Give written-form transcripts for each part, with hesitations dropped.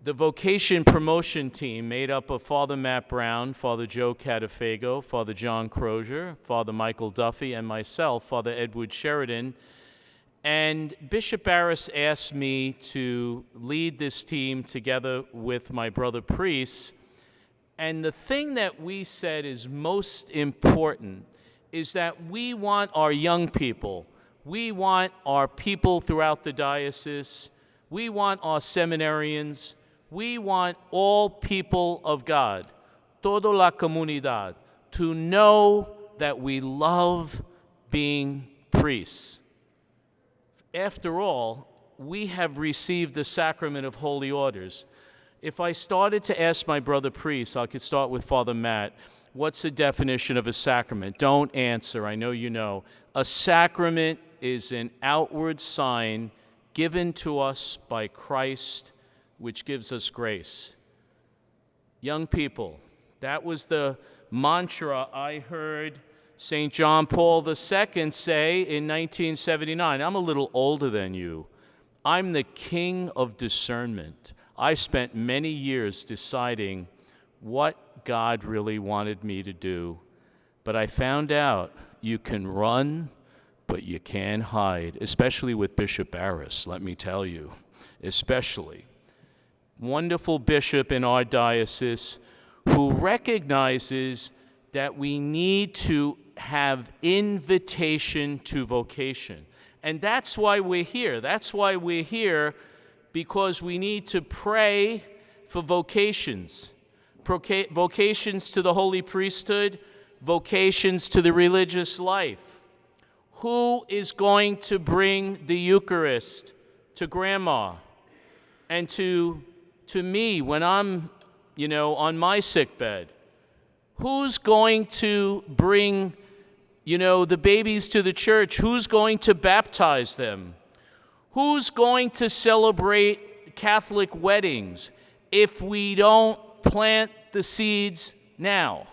The vocation promotion team made up of Father Matt Brown, Father Joe Catafago, Father John Crozier, Father Michael Duffy, and myself, Father Edward Sheridan. And Bishop Barris asked me to lead this team together with my brother priests. And the thing that we said is most important is that we want our young people, we want our people throughout the diocese, we want our seminarians, we want all people of God, toda la comunidad, to know that we love being priests. After all, we have received the sacrament of holy orders. If I started to ask my brother priests, I could start with Father Matt, what's the definition of a sacrament? Don't answer, I know you know. A sacrament is an outward sign given to us by Christ, which gives us grace. Young people, that was the mantra I heard St. John Paul II say in 1979. I'm a little older than you. I'm the king of discernment. I spent many years deciding what God really wanted me to do, but I found out you can run, but you can't hide, especially with Bishop Barris, let me tell you, especially. Wonderful bishop in our diocese who recognizes that we need to have invitation to vocation. And that's why we're here. That's why we're here, because we need to pray for vocations. Vocations to the holy priesthood, vocations to the religious life. Who is going to bring the Eucharist to Grandma and to me when I'm, on my sickbed? Who's going to bring, the babies to the church? Who's going to baptize them? Who's going to celebrate Catholic weddings if we don't plant the seeds now?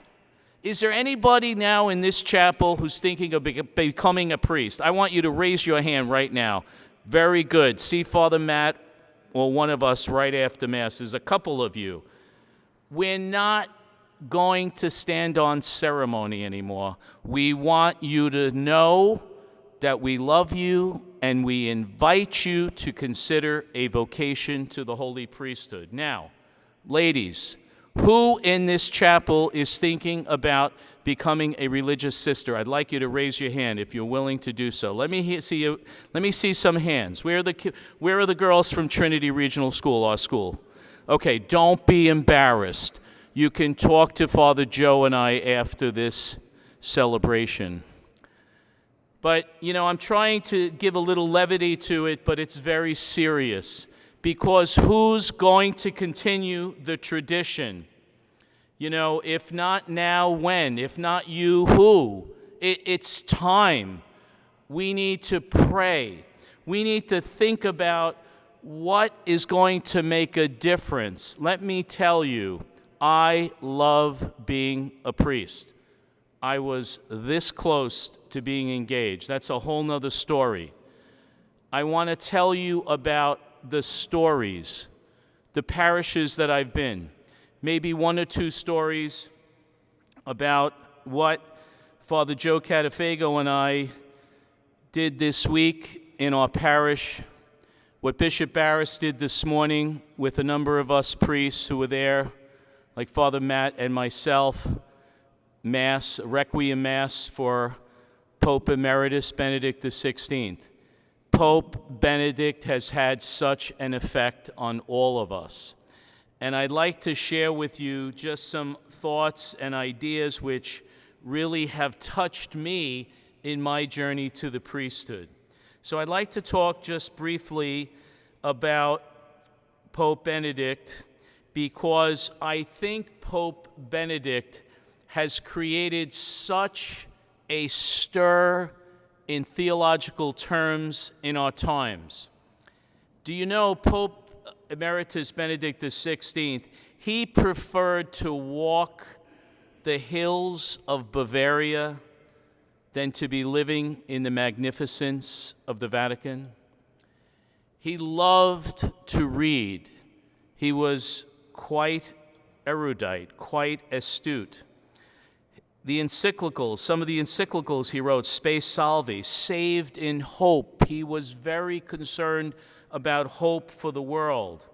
Is there anybody now in this chapel who's thinking of becoming a priest? I want you to raise your hand right now. Very good. See Father Matt or one of us right after Mass. There's a couple of you. We're not going to stand on ceremony anymore. We want you to know that we love you and we invite you to consider a vocation to the holy priesthood. Now, ladies, who in this chapel is thinking about becoming a religious sister? I'd like you to raise your hand if you're willing to do so. Let me see you. Let me see some hands. Where are the girls from Trinity Regional School, our school? Okay, don't be embarrassed. You can talk to Father Joe and I after this celebration. But, I'm trying to give a little levity to it, but it's very serious. Because who's going to continue the tradition? If not now, when? If not you, who? It's time. We need to pray. We need to think about what is going to make a difference. Let me tell you, I love being a priest. I was this close to being engaged. That's a whole nother story. I want to tell you about the stories, the parishes that I've been. Maybe one or two stories about what Father Joe Catafago and I did this week in our parish, what Bishop Barris did this morning with a number of us priests who were there, like Father Matt and myself, Mass, Requiem Mass for Pope Emeritus Benedict XVI. Pope Benedict has had such an effect on all of us. And I'd like to share with you just some thoughts and ideas which really have touched me in my journey to the priesthood. So I'd like to talk just briefly about Pope Benedict, because I think Pope Benedict has created such a stir in theological terms in our times. Do you know Pope Emeritus Benedict XVI, he preferred to walk the hills of Bavaria than to be living in the magnificence of the Vatican? He loved to read. He was quite erudite, quite astute. The encyclicals, some of the encyclicals he wrote, Spe Salvi, Saved in Hope. He was very concerned about hope for the world.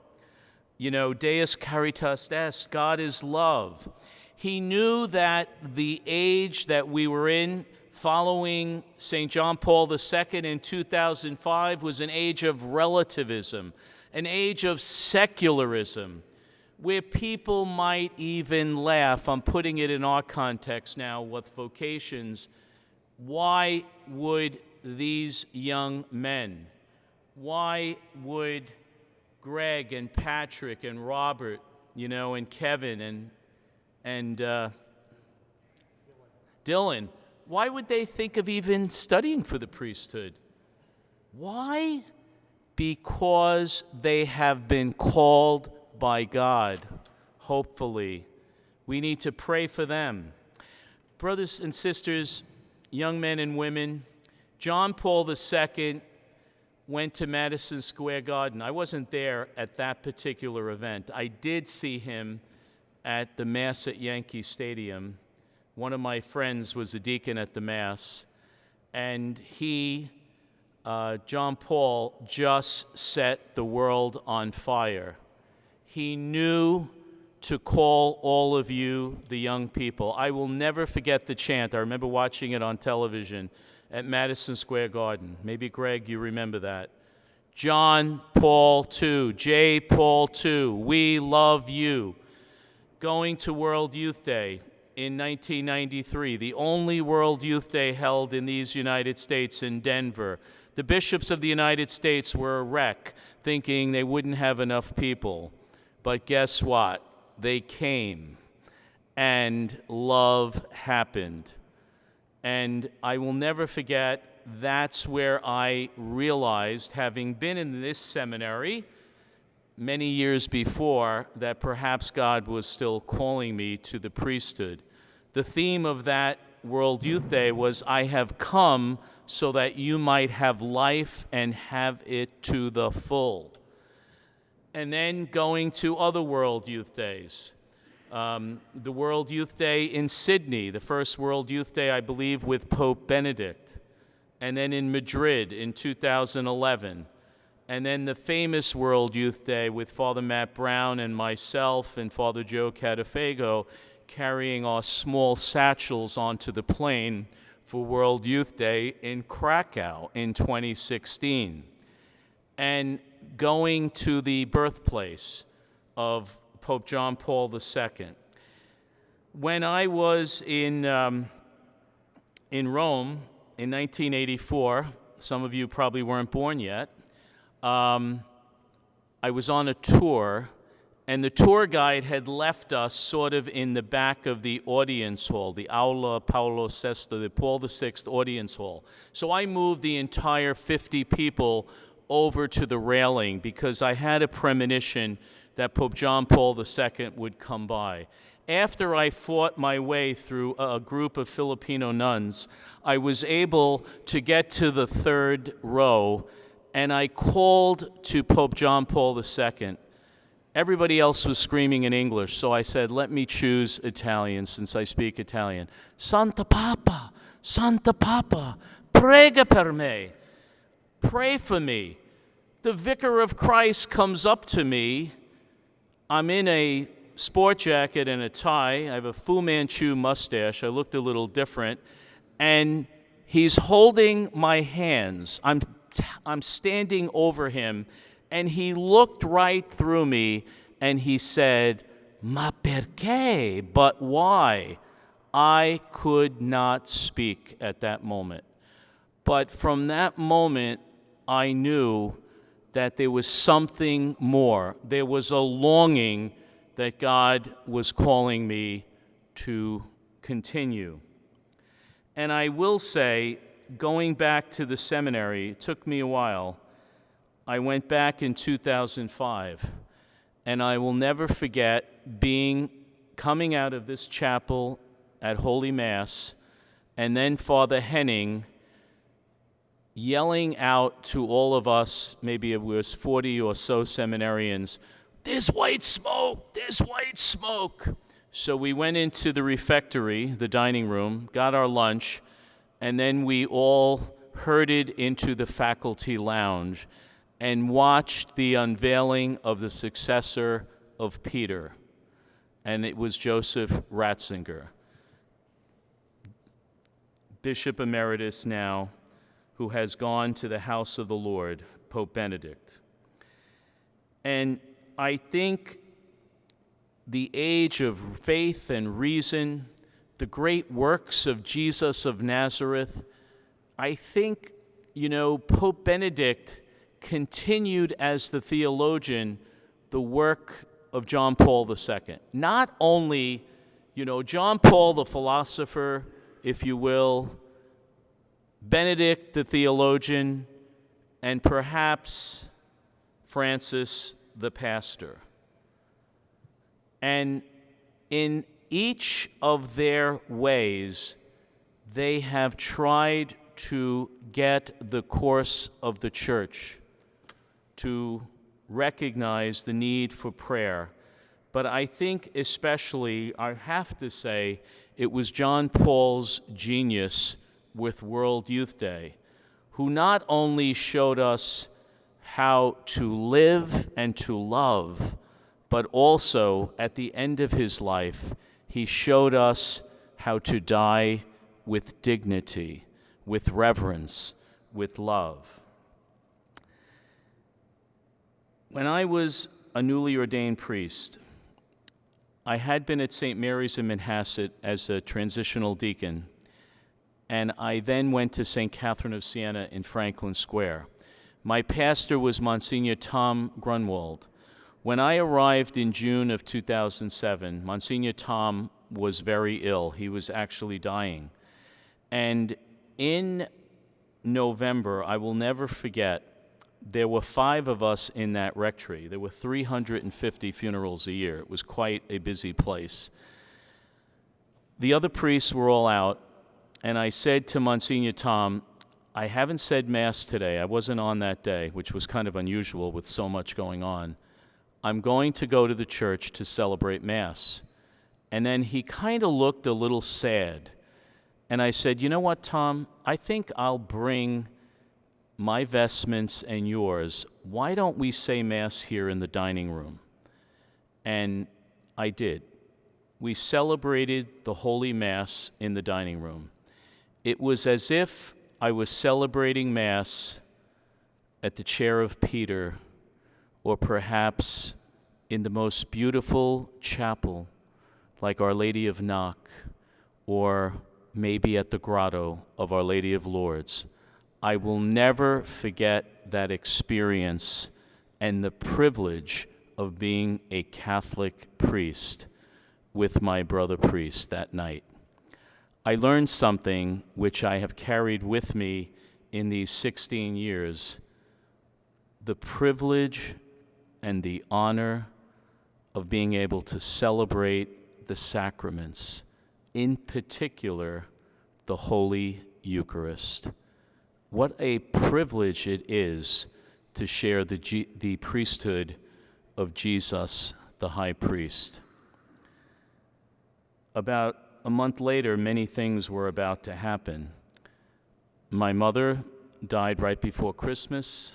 You know, Deus Caritas Est, God is love. He knew that the age that we were in following St. John Paul II in 2005 was an age of relativism, an age of secularism, where people might even laugh. I'm putting it in our context now with Vocations. Why would these young men, why would Greg and Patrick and Robert, and Kevin and Dylan, why would they think of even studying for the priesthood? Why? Because they have been called by God, hopefully. We need to pray for them. Brothers and sisters, young men and women, John Paul II went to Madison Square Garden. I wasn't there at that particular event. I did see him at the Mass at Yankee Stadium. One of my friends was a deacon at the Mass, and John Paul, just set the world on fire. He knew to call all of you, the young people. I will never forget the chant. I remember watching it on television at Madison Square Garden. Maybe, Greg, you remember that. John Paul II, J. Paul II, we love you. Going to World Youth Day in 1993, the only World Youth Day held in these United States in Denver. The bishops of the United States were a wreck, thinking they wouldn't have enough people. But guess what? They came, and love happened. And I will never forget, that's where I realized, having been in this seminary many years before, that perhaps God was still calling me to the priesthood. The theme of that World Youth Day was, I have come so that you might have life and have it to the full. And then going to other World Youth Days. The World Youth Day in Sydney, the first World Youth Day, I believe, with Pope Benedict. And then in Madrid in 2011. And then the famous World Youth Day with Father Matt Brown and myself and Father Joe Catafago carrying our small satchels onto the plane for World Youth Day in Krakow in 2016. And going to the birthplace of Pope John Paul II. When I was in Rome in 1984, some of you probably weren't born yet, I was on a tour, and the tour guide had left us sort of in the back of the audience hall, the Aula Paolo VI, the Paul VI audience hall. So I moved the entire 50 people over to the railing because I had a premonition that Pope John Paul II would come by. After I fought my way through a group of Filipino nuns, I was able to get to the third row, and I called to Pope John Paul II. Everybody else was screaming in English, so I said, let me choose Italian since I speak Italian. Santa Papa, prega per me. Pray for me. The Vicar of Christ comes up to me. I'm in a sport jacket and a tie. I have a Fu Manchu mustache. I looked a little different. And he's holding my hands. I'm standing over him, and he looked right through me, and he said, "Ma perché?" But why? I could not speak at that moment. But from that moment, I knew that there was something more. There was a longing that God was calling me to continue. And I will say, going back to the seminary, it took me a while. I went back in 2005, and I will never forget coming out of this chapel at Holy Mass, and then Father Henning yelling out to all of us, maybe it was 40 or so seminarians, "There's white smoke, there's white smoke." So we went into the refectory, the dining room, got our lunch, and then we all herded into the faculty lounge and watched the unveiling of the successor of Peter. And it was Joseph Ratzinger, Bishop Emeritus now, who has gone to the house of the Lord, Pope Benedict. And I think the age of faith and reason, the great works of Jesus of Nazareth, I think, Pope Benedict continued as the theologian the work of John Paul II. Not only, John Paul the philosopher, if you will, Benedict the theologian, and perhaps Francis the pastor. And in each of their ways, they have tried to get the course of the church to recognize the need for prayer. But I think especially, I have to say, it was John Paul's genius with World Youth Day, who not only showed us how to live and to love, but also, at the end of his life, he showed us how to die with dignity, with reverence, with love. When I was a newly ordained priest, I had been at St. Mary's in Manhasset as a transitional deacon, and I then went to St. Catherine of Siena in Franklin Square. My pastor was Monsignor Tom Grunwald. When I arrived in June of 2007, Monsignor Tom was very ill. He was actually dying. And in November, I will never forget, there were 5 of us in that rectory. There were 350 funerals a year. It was quite a busy place. The other priests were all out, and I said to Monsignor Tom, I haven't said Mass today. I wasn't on that day, which was kind of unusual with so much going on. I'm going to go to the church to celebrate Mass. And then he kind of looked a little sad. And I said, you know what, Tom? I think I'll bring my vestments and yours. Why don't we say Mass here in the dining room? And I did. We celebrated the Holy Mass in the dining room. It was as if I was celebrating Mass at the chair of Peter, or perhaps in the most beautiful chapel, like Our Lady of Knock, or maybe at the grotto of Our Lady of Lourdes. I will never forget that experience and the privilege of being a Catholic priest with my brother priest that night. I learned something which I have carried with me in these 16 years, the privilege and the honor of being able to celebrate the sacraments, in particular, the Holy Eucharist. What a privilege it is to share the priesthood of Jesus, the high priest. About a month later, many things were about to happen. My mother died right before Christmas.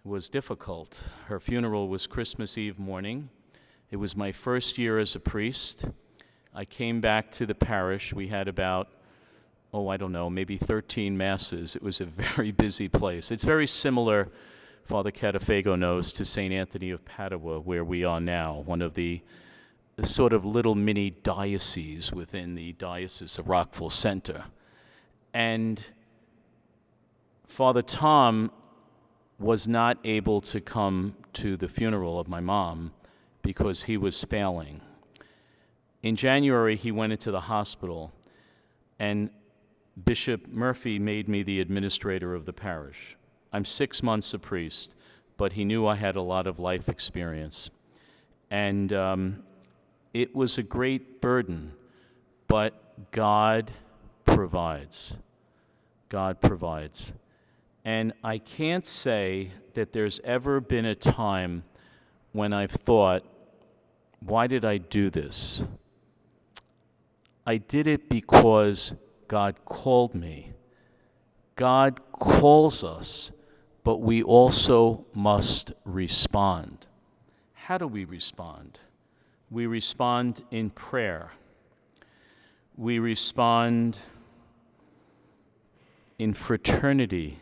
It was difficult. Her funeral was Christmas Eve morning. It was my first year as a priest. I came back to the parish. We had about, maybe 13 masses. It was a very busy place. It's very similar, Father Catafago knows, to St. Anthony of Padua, where we are now, one of the sort of little mini dioceses within the Diocese of Rockville Center. And Father Tom was not able to come to the funeral of my mom because he was failing. In January, he went into the hospital, and Bishop Murphy made me the administrator of the parish. I'm 6 months a priest, but he knew I had a lot of life experience. And it was a great burden, but God provides. God provides. And I can't say that there's ever been a time when I've thought, why did I do this? I did it because God called me. God calls us, but we also must respond. How do we respond? We respond in prayer. We respond in fraternity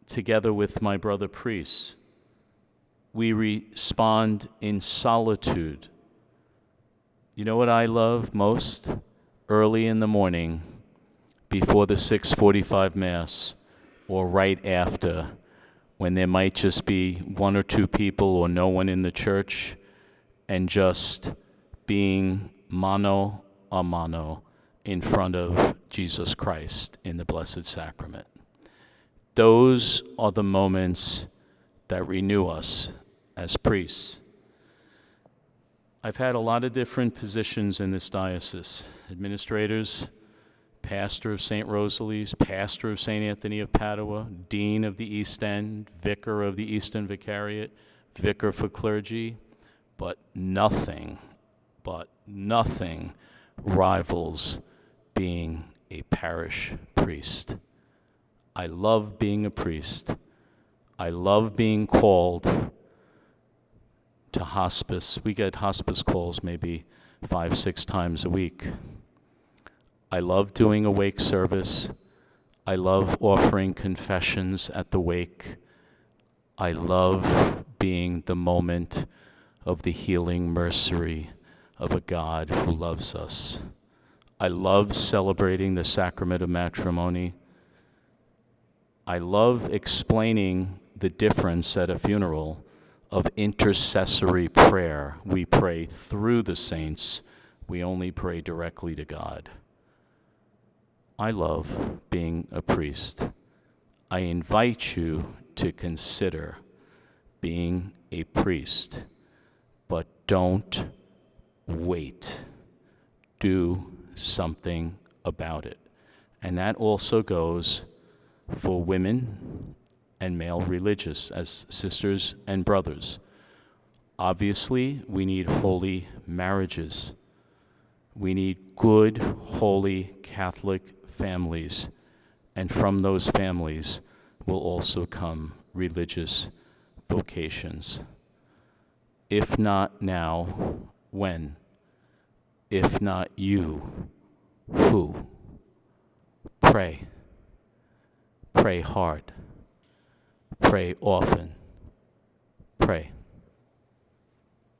together with my brother priests. We respond in solitude. You know what I love most? Early in the morning, before the 6:45 Mass, or right after, when there might just be one or two people or no one in the church, and just being mano a mano in front of Jesus Christ in the Blessed Sacrament. Those are the moments that renew us as priests. I've had a lot of different positions in this diocese: administrators, pastor of St. Rosalie's, pastor of St. Anthony of Padua, dean of the East End, vicar of the Eastern Vicariate, vicar for clergy, but nothing rivals being a parish priest. I love being a priest. I love being called to hospice. We get hospice calls maybe 5-6 times a week. I love doing a wake service. I love offering confessions at the wake. I love being the moment of the healing mercy of a God who loves us. I love celebrating the sacrament of matrimony. I love explaining the difference at a funeral of intercessory prayer. We pray through the saints. We only pray directly to God. I love being a priest. I invite you to consider being a priest, but don't wait. Do something about it. And that also goes for women and male religious as sisters and brothers. Obviously, we need holy marriages. We need good, holy Catholic families. And from those families will also come religious vocations. If not now, when? If not you, who? Pray. Pray hard. Pray often. Pray.